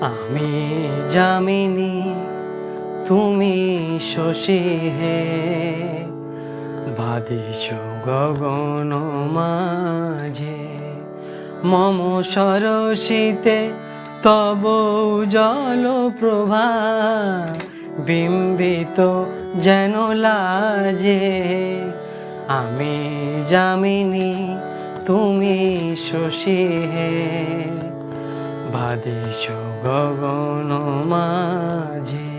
আমি যামিনী তুমি শশী হে, বাদিছ গগন মাঝে। মম সরসিতে তব উজ্জ্বল প্রভা, বিম্বিত যেন লাজে। আমি যামিনী তুমি শশী হে, বাদিছ গগন মাঝে।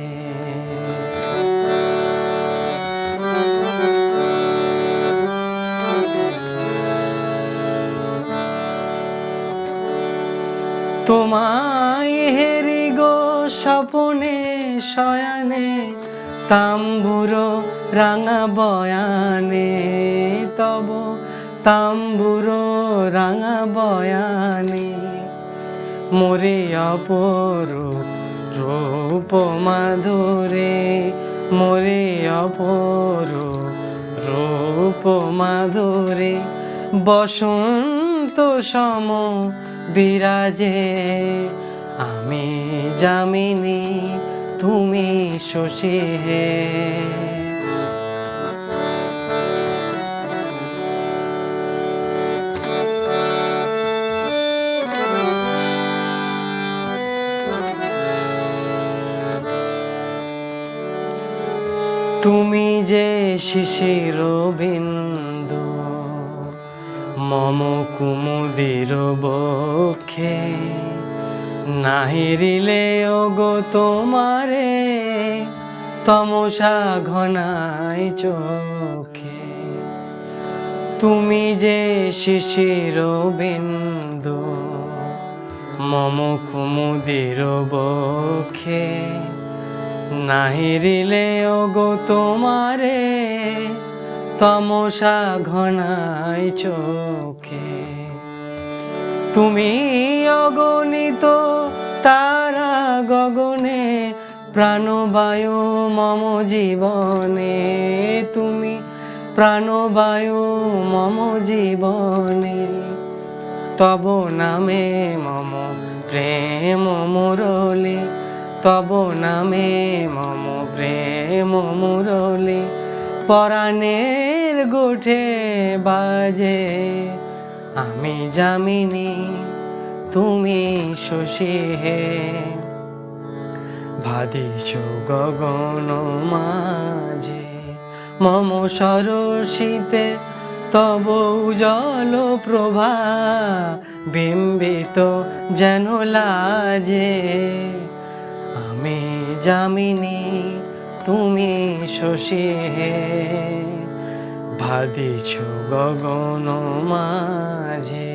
তোমায় হেরি গো স্বপনে শয়ানে, তাম্বুর রাঙা বয়ানে। তব তাম্বুর রাঙা বয়ানে, মোরে অপরূপ রূপ মাধুরে। মোরে অপরূপ রূপ মাধুরে, বসন্ত সম বিরাজে। আমি যামিনী তুমি শশী হে। তুমি যে শিশির বিন্দু মম কুমুদির বক্ষে, নাহিরিলে ওগো তোমারে তমসা ঘনাই চোখে। তুমি যে শিশির বিন্দু মম কুমুদির বক্ষে, নাহিরিলে ওগো তোমারে তমসা ঘনাই চোখে। তুমি অগণিত তারা গগনে, প্রাণবায়ু মম জীবনে। তুমি প্রাণবায়ু মম জীবনে, তব নামে মম প্রেম মুরলি। তব নামে মম প্রেম মুরলি, পরাণের গোঠে বাজে। আমি যামিনী তুমি শশী হে, বাদিছ গগন মাঝে। মম সরসিতে তব উজ্জ্বল প্রভা, বিম্বিত যেন লাজে। আমি যামিনী তুমি শশী হে, বাদিছ গগন মাঝে।